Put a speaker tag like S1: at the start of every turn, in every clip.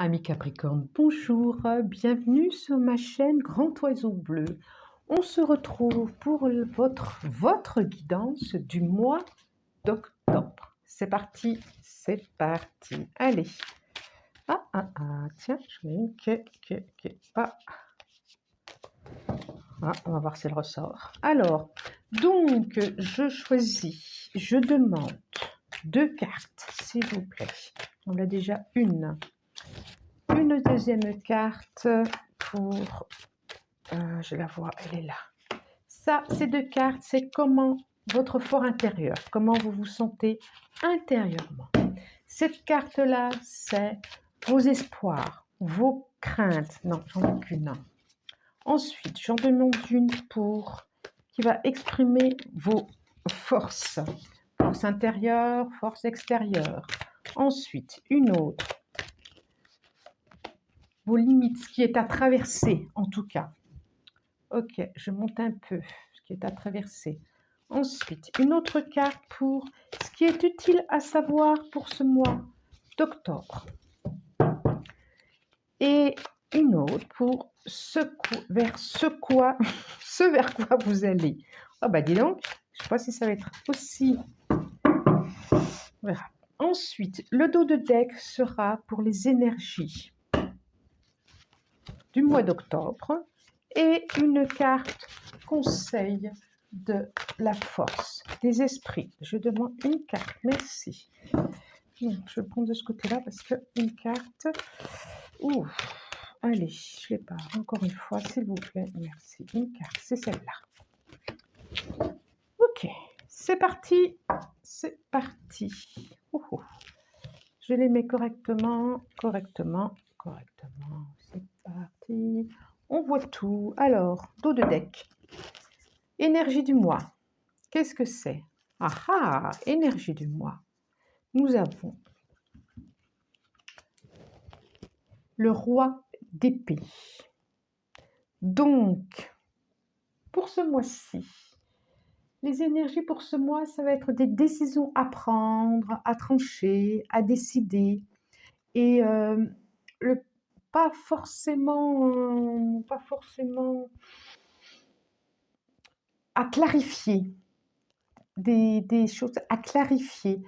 S1: Amis Capricorne, bonjour, bienvenue sur ma chaîne Grand Oiseau Bleu. On se retrouve pour votre guidance du mois d'octobre. C'est parti, c'est parti. Allez. Tiens, je mets une on va voir si elle ressort. Alors, donc, je choisis, je demande 2 cartes, s'il vous plaît. On a déjà une deuxième carte pour... je la vois, elle est là. Ça, ces 2 cartes, c'est comment votre fort intérieur, comment vous vous sentez intérieurement. Cette carte-là, c'est vos espoirs, vos craintes. Non, j'en ai qu'une. Ensuite, j'en demande une qui va exprimer vos forces. Force intérieure, force extérieure. Ensuite, une autre. Vos limites, ce qui est à traverser, en tout cas. Ok, je monte un peu ce qui est à traverser. Ensuite, une autre carte pour ce qui est utile à savoir pour ce mois d'octobre. Et une autre pour ce vers quoi vous allez. Oh bah dis donc, je ne sais pas si ça va être aussi... On verra. Ensuite, le dos de deck sera pour les énergies du mois d'octobre et une carte conseil de la force des esprits. Je demande une carte, merci. Donc, je vais prendre de ce côté-là parce qu'une carte... Ouh, allez, je l'ai pas. Encore une fois, s'il vous plaît, merci. Une carte, c'est celle-là. Ok, c'est parti. C'est parti. Je les mets correctement. C'est parti. On voit tout. Alors, dos de deck. Énergie du mois. Qu'est-ce que c'est? Énergie du mois. Nous avons le roi d'épée. Donc, pour ce mois-ci, les énergies pour ce mois, ça va être des décisions à prendre, à trancher, à décider. Et pas forcément à clarifier des choses, à clarifier,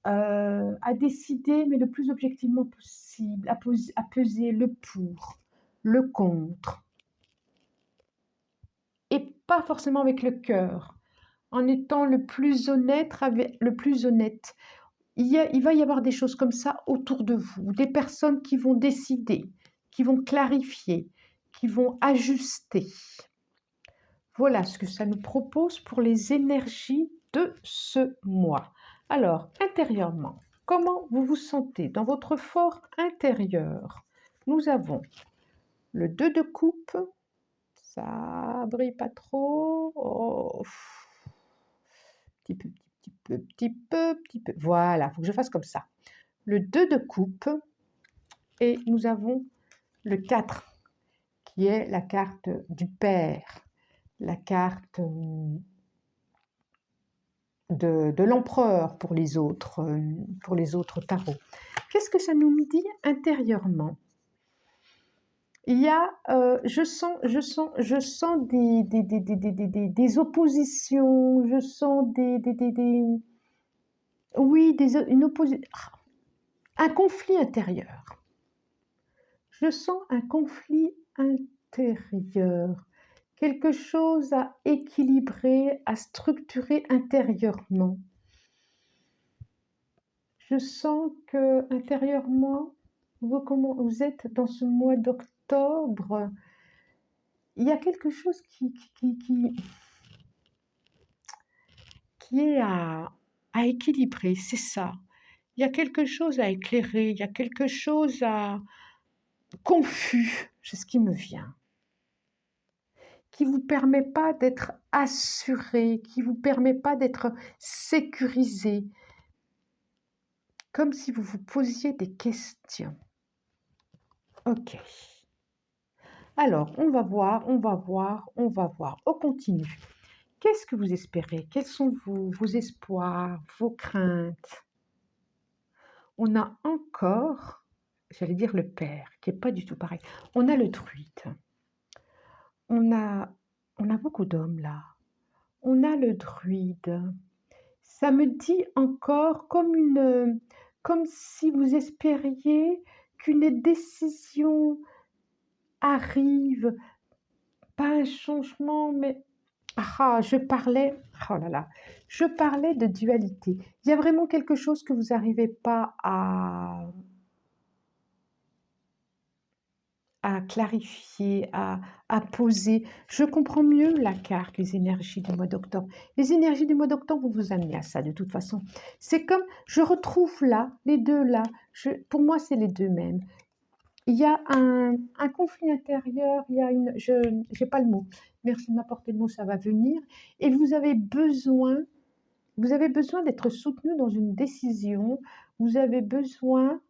S1: à décider, mais le plus objectivement possible, à peser le pour, le contre, et pas forcément avec le cœur, en étant le plus honnête. Il va y avoir des choses comme ça autour de vous, des personnes qui vont décider, qui vont clarifier, qui vont ajuster. Voilà ce que ça nous propose pour les énergies de ce mois. Alors, intérieurement, comment vous vous sentez dans votre fort intérieur? Nous avons le 2 de coupe, ça brille pas trop, petit peu, voilà, il faut que je fasse comme ça. Le 2 de coupe, et nous avons le 4, qui est la carte du père, la carte de l'empereur pour les autres tarots. Qu'est-ce que ça nous dit intérieurement? Il y a, je sens des oppositions, je sens un conflit intérieur. Je sens un conflit intérieur, quelque chose à équilibrer, à structurer intérieurement. Je sens que intérieurement, vous êtes dans ce mois d'octobre, il y a quelque chose qui est à équilibrer, c'est ça. Il y a quelque chose à éclairer, il y a quelque chose à confus, c'est ce qui me vient, qui ne vous permet pas d'être assuré, qui ne vous permet pas d'être sécurisé, comme si vous vous posiez des questions. Ok. Alors, on va voir. On continue. Qu'est-ce que vous espérez? Quels sont vos espoirs, vos craintes? On a encore j'allais dire le père, qui n'est pas du tout pareil. On a le druide. On a, on a beaucoup d'hommes là. On a le druide. Ça me dit encore comme si vous espériez qu'une décision arrive, pas un changement, mais oh là là, je parlais de dualité. Il y a vraiment quelque chose que vous n'arrivez pas à clarifier, à poser. Je comprends mieux la carte, les énergies du mois d'octobre. Les énergies du mois d'octobre vont vous amener à ça de toute façon. C'est comme, je retrouve là, les deux là, pour moi c'est les deux mêmes. Il y a un conflit intérieur, il y a je n'ai pas le mot, merci de m'apporter le mot, ça va venir, et vous avez besoin d'être soutenu dans une décision, vous avez besoin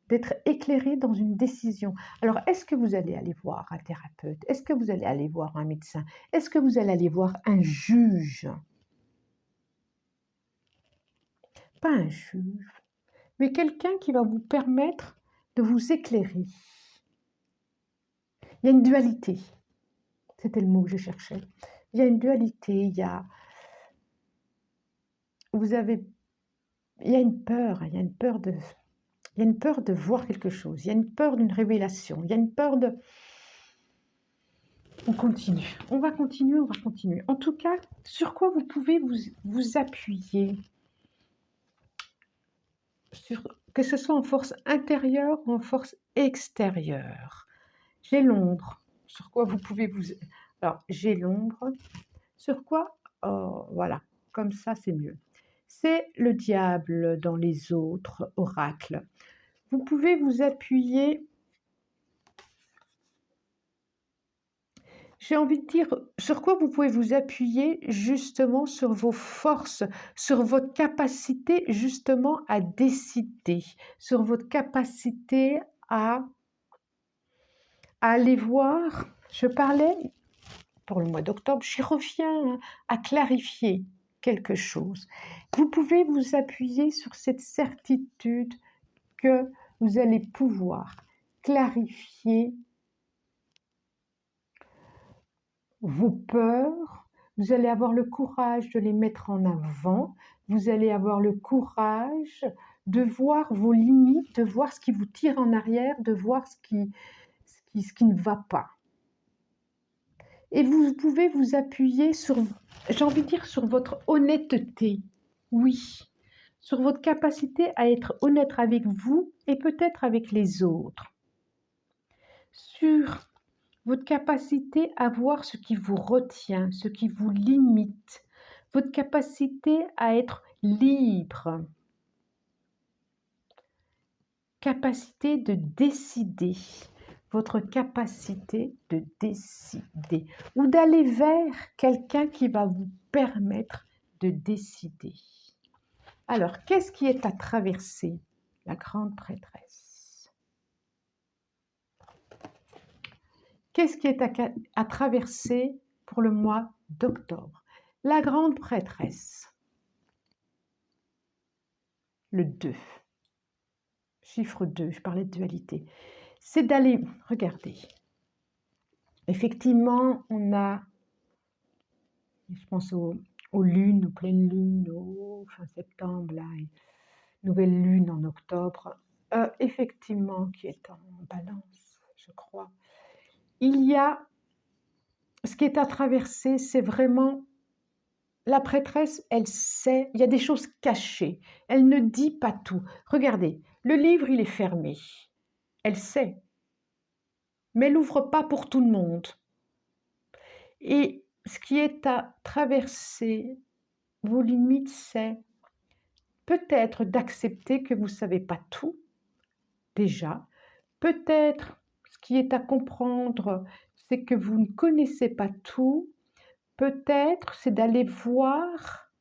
S1: d'être éclairé dans une décision. Alors, est-ce que vous allez aller voir un thérapeute? Est-ce que vous allez aller voir un médecin? Est-ce que vous allez aller voir un juge? Pas un juge, mais quelqu'un qui va vous permettre de vous éclairer. Il y a une dualité. C'était le mot que je cherchais. Il y a une dualité, il y a une peur, il y a une peur de voir quelque chose, il y a une peur d'une révélation, il y a une peur de... On continue, on va continuer, on va continuer. En tout cas, sur quoi vous pouvez vous appuyer, que ce soit en force intérieure ou en force extérieure. J'ai l'ombre, sur quoi vous pouvez vous... Alors, j'ai l'ombre, sur quoi... Oh, voilà, comme ça c'est mieux. C'est le diable dans les autres oracles. Vous pouvez vous appuyer, j'ai envie de dire, sur quoi vous pouvez vous appuyer justement sur vos forces, sur votre capacité justement à décider, sur votre capacité à aller voir. Je parlais pour le mois d'octobre, j'y reviens, hein, à clarifier quelque chose. Vous pouvez vous appuyer sur cette certitude que vous allez pouvoir clarifier vos peurs, vous allez avoir le courage de les mettre en avant, vous allez avoir le courage de voir vos limites, de voir ce qui vous tire en arrière, de voir ce qui ne va pas. Et vous pouvez vous appuyer sur, j'ai envie de dire, sur votre honnêteté, oui, sur votre capacité à être honnête avec vous et peut-être avec les autres, sur votre capacité à voir ce qui vous retient, ce qui vous limite, votre capacité à être libre, capacité de décider, votre capacité de décider ou d'aller vers quelqu'un qui va vous permettre de décider. Alors, qu'est-ce qui est à traverser? La grande prêtresse. Qu'est-ce qui est à traverser pour le mois d'octobre? La grande prêtresse. Le 2. Chiffre 2, je parlais de dualité. C'est d'aller, regardez, effectivement, on a, je pense aux lunes, aux pleines lunes, au fin septembre, là, et nouvelle lune en octobre, effectivement, qui est en balance, je crois. Il y a, ce qui est à traverser, c'est vraiment, la prêtresse, elle sait, il y a des choses cachées, elle ne dit pas tout. Regardez, le livre, il est fermé, elle sait, mais elle n'ouvre pas pour tout le monde. Et ce qui est à traverser, vos limites, c'est peut-être d'accepter que vous ne savez pas tout, déjà. Peut-être, ce qui est à comprendre, c'est que vous ne connaissez pas tout. Peut-être, c'est d'aller voir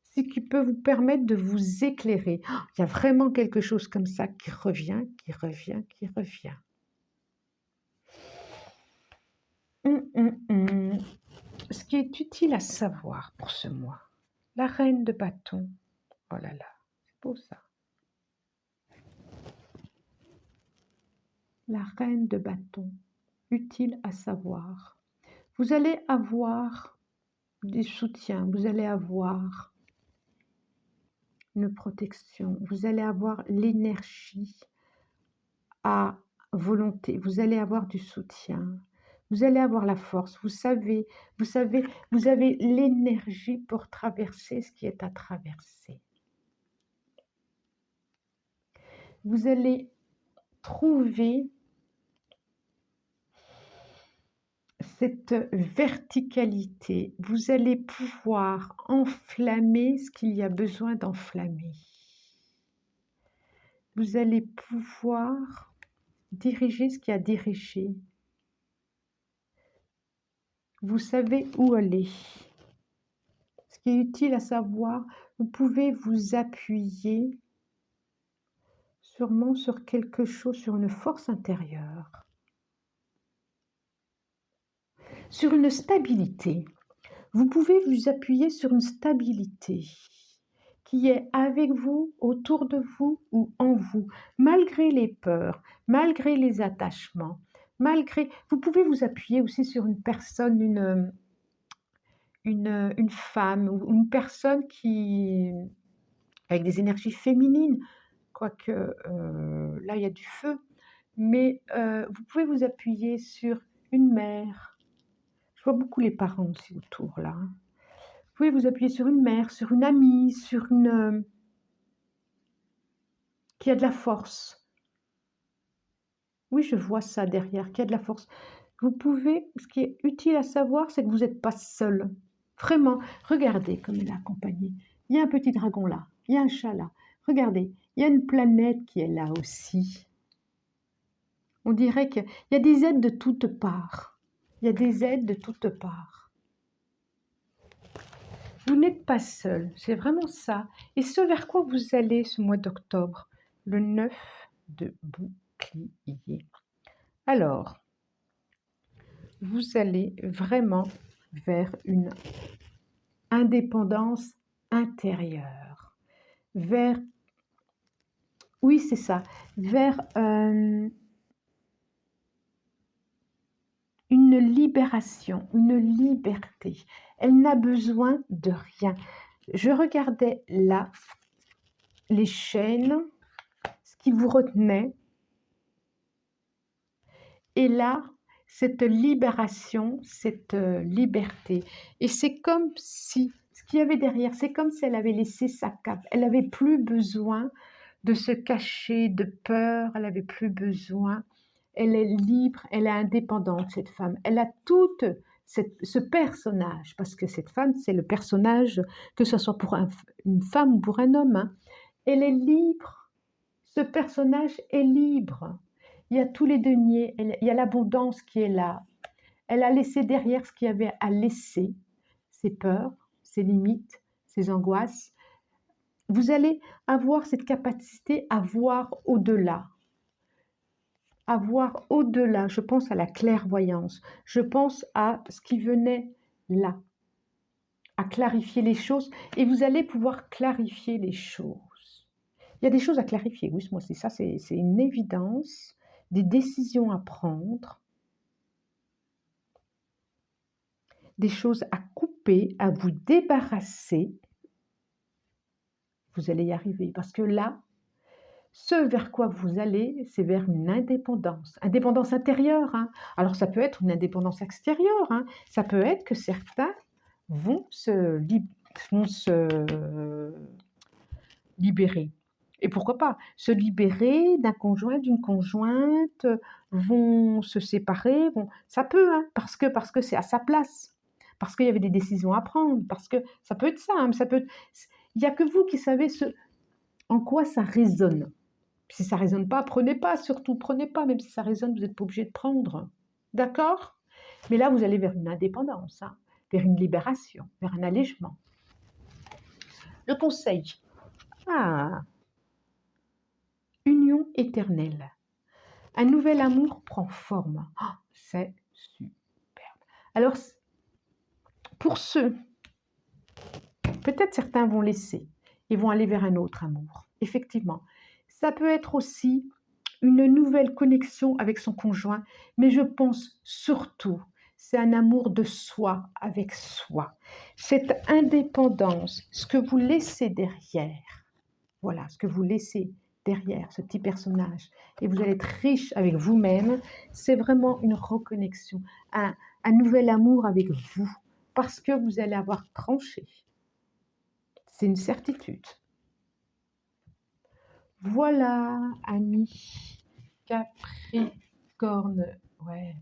S1: ce qui peut vous permettre de vous éclairer. Oh, il y a vraiment quelque chose comme ça qui revient, qui revient, qui revient. Ce qui est utile à savoir pour ce mois. La reine de bâton. Oh là là, c'est beau ça. La reine de bâton, utile à savoir. Vous allez avoir des soutiens, vous allez avoir une protection, vous allez avoir l'énergie à volonté, vous allez avoir du soutien, vous allez avoir la force, vous avez l'énergie pour traverser ce qui est à traverser. Vous allez trouver cette verticalité, vous allez pouvoir enflammer ce qu'il y a besoin d'enflammer. Vous allez pouvoir diriger ce qu'il y a à diriger. Vous savez où aller. Ce qui est utile à savoir, vous pouvez vous appuyer sûrement sur quelque chose, sur une force intérieure, sur une stabilité. Vous pouvez vous appuyer sur une stabilité qui est avec vous, autour de vous ou en vous, malgré les peurs, malgré les attachements, Vous pouvez vous appuyer aussi sur une personne, une femme ou une personne avec des énergies féminines, quoique là il y a du feu, mais vous pouvez vous appuyer sur une mère. Je vois beaucoup les parents aussi autour là. Vous pouvez vous appuyer sur une mère, sur une amie, sur une qui a de la force. Oui, je vois ça derrière, qui a de la force. Vous pouvez, ce qui est utile à savoir, c'est que vous n'êtes pas seul. Vraiment, regardez comme elle est accompagnée. Il y a un petit dragon là, il y a un chat là. Regardez, il y a une planète qui est là aussi. On dirait qu'il y a des aides de toutes parts. Il y a des aides de toutes parts. Vous n'êtes pas seul, c'est vraiment ça. Et ce vers quoi vous allez ce mois d'octobre, le 9 de bouclier. Alors, vous allez vraiment vers une indépendance intérieure, vers, oui c'est ça, vers une libération, une liberté. Elle n'a besoin de rien. Je regardais là les chaînes, ce qui vous retenait, et là, cette libération, cette liberté. Et c'est comme si, ce qu'il y avait derrière, c'est comme si elle avait laissé sa cape. Elle n'avait plus besoin de se cacher, de peur, elle n'avait plus besoin. Elle est libre, elle est indépendante, cette femme. Elle a tout ce personnage, parce que cette femme, c'est le personnage, que ce soit pour une femme ou pour un homme. Hein. Elle est libre. Ce personnage est libre. Il y a tous les deniers, il y a l'abondance qui est là. Elle a laissé derrière ce qu'il y avait à laisser, ses peurs, ses limites, ses angoisses. Vous allez avoir cette capacité à voir au-delà. À voir au-delà. Je pense à la clairvoyance. Je pense à ce qui venait là. À clarifier les choses. Et vous allez pouvoir clarifier les choses. Il y a des choses à clarifier. Oui, moi, c'est ça, c'est une évidence. Des décisions à prendre, des choses à couper, à vous débarrasser, vous allez y arriver. Parce que là, ce vers quoi vous allez, c'est vers une indépendance intérieure. Hein. Alors ça peut être une indépendance extérieure, hein. Ça peut être que certains vont se libérer. Et pourquoi pas se libérer d'un conjoint, d'une conjointe, vont se séparer, ça peut, hein, parce que c'est à sa place, parce qu'il y avait des décisions à prendre, parce que ça peut être ça, hein, il n'y a que vous qui savez en quoi ça résonne. Si ça ne résonne pas, prenez pas, surtout prenez pas, même si ça résonne, vous n'êtes pas obligé de prendre, d'accord? Mais là, vous allez vers une indépendance, hein, vers une libération, vers un allègement. Le conseil, union éternelle. Un nouvel amour prend forme. Oh, c'est superbe. Alors, pour ceux, peut-être certains vont laisser et vont aller vers un autre amour. Effectivement, ça peut être aussi une nouvelle connexion avec son conjoint, mais je pense surtout, c'est un amour de soi avec soi. Cette indépendance, ce que vous laissez derrière, voilà, ce que vous laissez derrière ce petit personnage, et vous allez être riche avec vous-même, c'est vraiment une reconnexion, un nouvel amour avec vous, parce que vous allez avoir tranché. C'est une certitude. Voilà, amis Capricorne, ouais,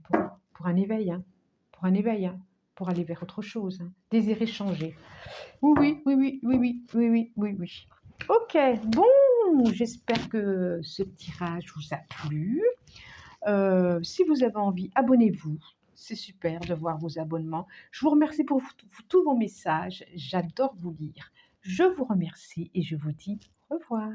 S1: pour un éveil, hein, pour un éveil, hein, pour aller vers autre chose, hein, désirer changer. Oui, oui, oui, oui, oui, oui, oui, oui, oui. Ok, bon, j'espère que ce tirage vous a plu. Si vous avez envie, abonnez-vous. C'est super de voir vos abonnements. Je vous remercie pour tous vos messages. J'adore vous lire. Je vous remercie et je vous dis au revoir.